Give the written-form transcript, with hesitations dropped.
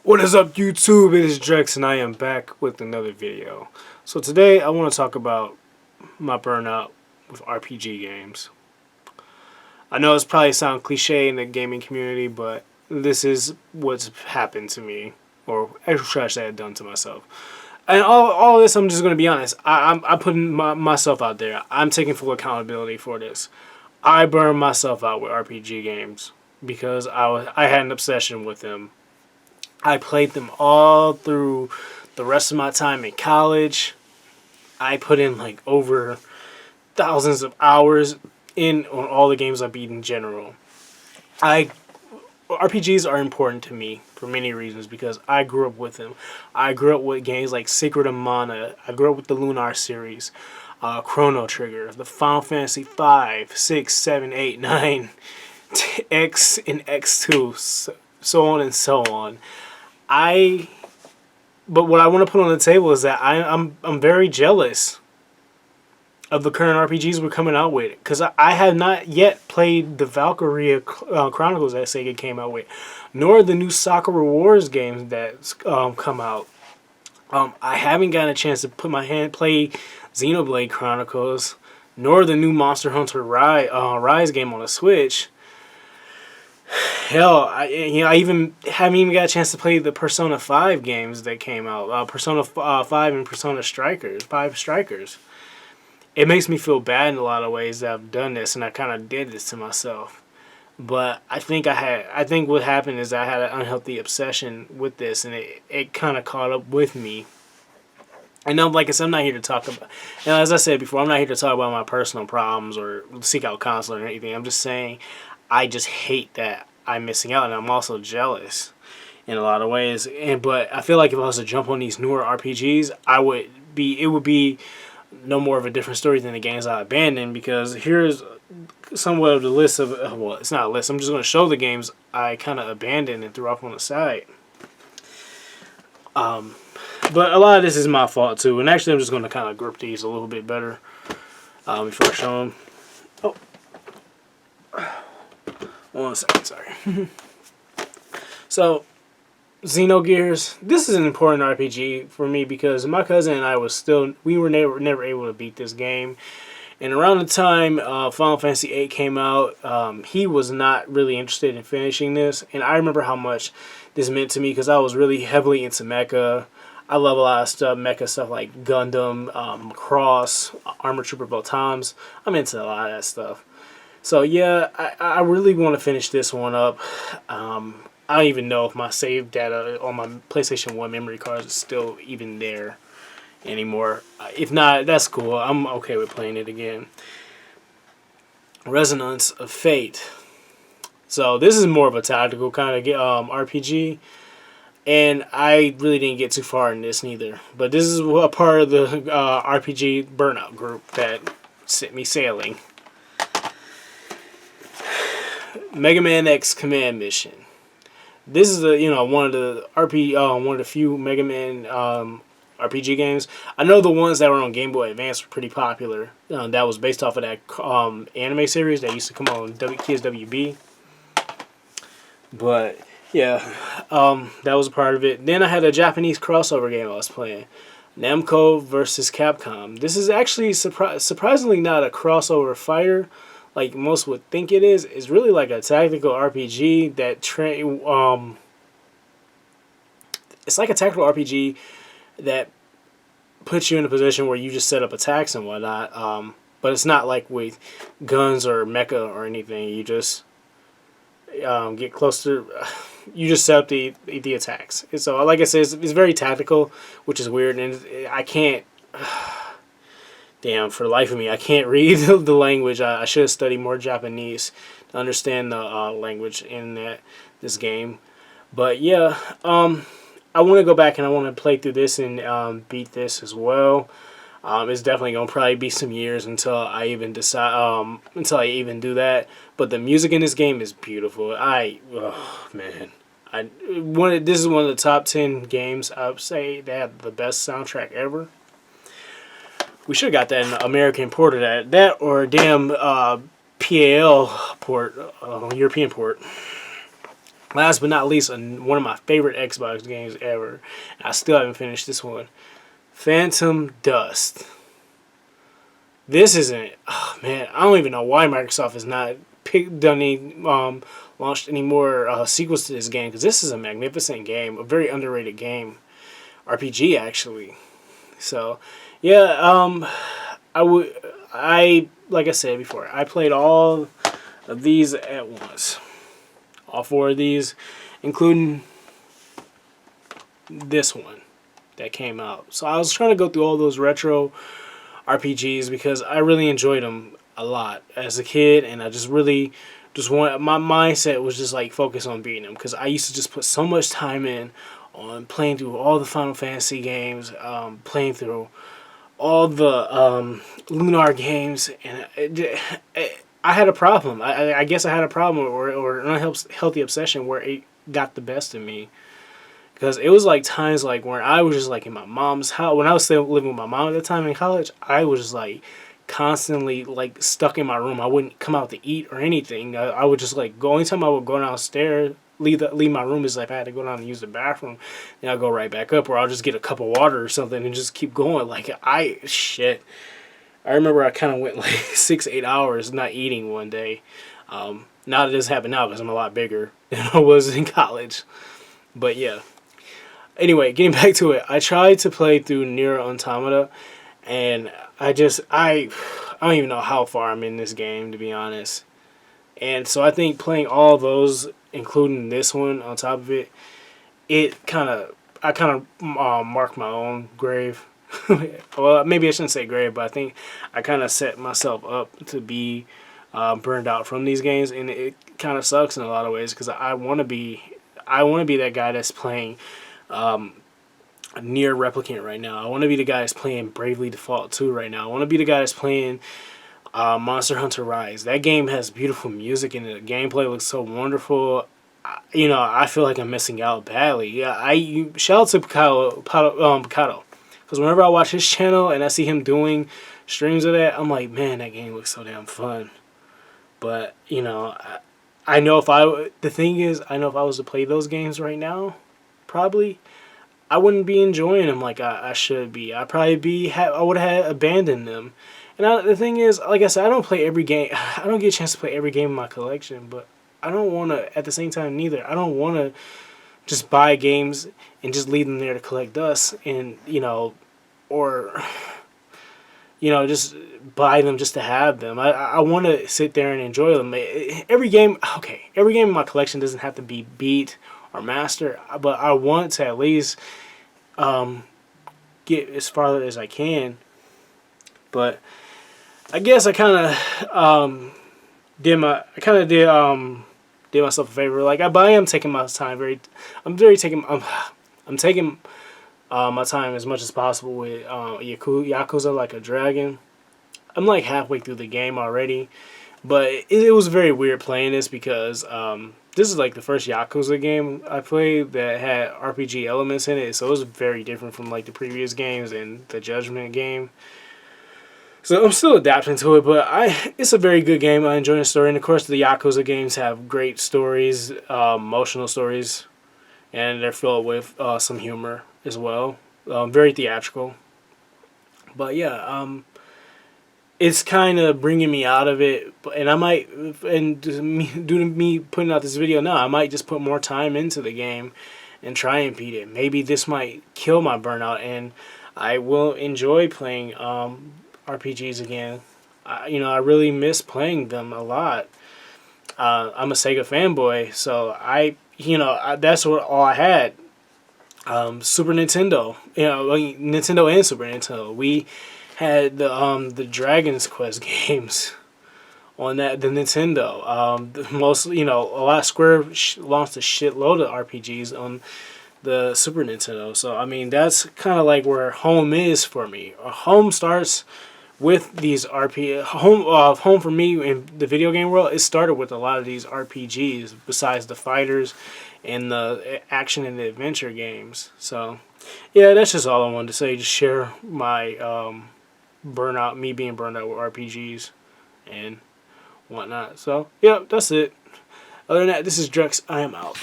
What is up, YouTube? It is Drex and I am back with another video. So today I want to talk about my burnout with RPG games. I know it's probably sound cliche in the gaming community, but this is what's happened to me, or actually should I say I've done to myself. And all of this, I'm just going to be honest. I'm putting myself out there. I'm taking full accountability for this. I burned myself out with RPG games because I had an obsession with them. I played them all through the rest of my time in college. I put in like over thousands of hours in on all the games I beat in general. I RPGs are important to me for many reasons because I grew up with them. I grew up with games like Secret of Mana. I grew up with the Lunar series, Chrono Trigger, the Final Fantasy 5, 6, 7, 8, 9, X and X2, so on and so on. But what I want to put on the table is that I'm very jealous of the current RPGs we're coming out with, because I have not yet played the Valkyria Chronicles that Sega came out with, nor the new Sakura Wars games that's come out. I haven't gotten a chance to play Xenoblade Chronicles, nor the new Monster Hunter Rise game on the Switch. Hell, I even haven't even got a chance to play the Persona 5 games that came out. Persona 5 and Persona Strikers, 5 Strikers. It makes me feel bad in a lot of ways that I've done this, and I kind of did this to myself. But I think what happened is I had an unhealthy obsession with this, and it kind of caught up with me. And like I said, I'm not here to talk about, and as I said before, I'm not here to talk about my personal problems or seek out counseling or anything. I'm just saying I just hate that I'm missing out, and I'm also jealous in a lot of ways. But I feel like if I was to jump on these newer RPGs, it would be no more of a different story than the games I abandoned, because here's somewhat of the list of, well, it's not a list. I'm just going to show the games I kind of abandoned and threw off on the side. But a lot of this is my fault too, and actually I'm just going to kind of grip these a little bit better before I show them. Oh. 1 second, sorry. So, Xeno Gears. This is an important RPG for me because my cousin and I we were never able to beat this game. And around the time Final Fantasy VIII came out, he was not really interested in finishing this. And I remember how much this meant to me because I was really heavily into mecha. I love a lot of stuff, mecha stuff like Gundam, Cross, Armor Trooper Botams. I'm into a lot of that stuff. So yeah, I really want to finish this one up. I don't even know if my save data on my PlayStation 1 memory card is still even there anymore. If not, that's cool. I'm okay with playing it again. Resonance of Fate. So this is more of a tactical kind of RPG. And I really didn't get too far in this neither. But this is a part of the RPG burnout group that sent me sailing. Mega Man X Command Mission. This is one of the few Mega Man RPG games. I know the ones that were on Game Boy Advance were pretty popular. That was based off of that anime series that used to come on Kids WB. But yeah, that was a part of it. Then I had a Japanese crossover game I was playing, Namco versus Capcom. This is actually surprisingly not a crossover fighter like most would think it is. It's really like a tactical RPG that it's like a tactical RPG that puts you in a position where you just set up attacks and whatnot. But it's not like with guns or mecha or anything. You just get close to, you just set up the attacks. And so, like I said, it's very tactical, which is weird, and I can't. Damn, for the life of me, I can't read the language. I should have studied more Japanese to understand the language in this game. But yeah, I want to go back and I want to play through this and beat this as well. It's definitely gonna probably be some years until I even decide until I even do that. But the music in this game is beautiful. Oh man, this is one of the top 10 games I would say that have the best soundtrack ever. We should have got that in American port of that or a damn PAL port, European port. Last but not least, one of my favorite Xbox games ever. I still haven't finished this one. Phantom Dust. This isn't. Oh man, I don't even know why Microsoft has not launched any more sequels to this game, because this is a magnificent game, a very underrated game, RPG actually. So, yeah, I like I said before, I played all of these at once, all four of these, including this one that came out. So I was trying to go through all those retro RPGs because I really enjoyed them a lot as a kid, and I just really just want, my mindset was just like focus on beating them, because I used to just put so much time in on playing through all the Final Fantasy games, playing through all the Lunar games, and I had a problem. I guess I had a problem, or an unhealthy obsession where it got the best of me. Because it was like times like when I was just like in my mom's house, when I was still living with my mom at the time in college, I was just like constantly like stuck in my room. I wouldn't come out to eat or anything. I would just like go, anytime I would go downstairs, leave my room, is like I had to go down and use the bathroom, and I'll go right back up, or I'll just get a cup of water or something and just keep going. Like shit. I remember I kind of went like 6-8 hours not eating one day. Now that this happened now because I'm a lot bigger than I was in college. But yeah. Anyway, getting back to it, I tried to play through Nier Automata, and I don't even know how far I'm in this game, to be honest. And so I think playing all those, including this one on top of it, I kind of marked my own grave. Well, maybe I shouldn't say grave, but I think I kind of set myself up to be burned out from these games, and it kind of sucks in a lot of ways, because I want to be that guy that's playing Nier Replicant right now. I want to be the guy that's playing Bravely Default 2 right now. I want to be the guy that's playing Monster Hunter Rise. That game has beautiful music and the gameplay looks so wonderful. I feel like I'm missing out badly. Yeah, shout out to Picado, because whenever I watch his channel and I see him doing streams of that, I'm like, man, that game looks so damn fun. But I know the thing is, I know if I was to play those games right now, probably I wouldn't be enjoying them like I should be. I would have abandoned them. And the thing is, like I said, I don't play every game. I don't get a chance to play every game in my collection, but I don't want to, at the same time, neither. I don't want to just buy games and just leave them there to collect dust, and or just buy them just to have them. I want to sit there and enjoy them. Every game in my collection doesn't have to be beat or master, but I want to at least get as far as I can. But I guess I kind of did myself a favor. Like I am taking my time I'm taking my time as much as possible with Yakuza Like a Dragon. I'm like halfway through the game already, but it was very weird playing this, because this is like the first Yakuza game I played that had RPG elements in it, so it was very different from like the previous games and the Judgment game. So I'm still adapting to it, but it's a very good game. I enjoy the story, and of course the Yakuza games have great stories, emotional stories, and they're filled with some humor as well. Very theatrical. But yeah, it's kind of bringing me out of it, and I might, and due to me putting out this video now, I might just put more time into the game and try and beat it. Maybe this might kill my burnout, and I will enjoy playing RPGs again. I really miss playing them a lot. I'm a Sega fanboy, so that's what all I had. Super Nintendo, Nintendo and Super Nintendo. We had the Dragon's Quest games on the Nintendo. A lot of Square launched a shitload of RPGs on the Super Nintendo. So I mean, that's kind of like where home is for me. Home starts with these home for me in the video game world. It started with a lot of these RPGs besides the fighters and the action and the adventure games. So yeah, that's just all I wanted to say. Just share my me being burned out with RPGs and whatnot. So yeah, that's it. Other than that, this is Drex. I am out.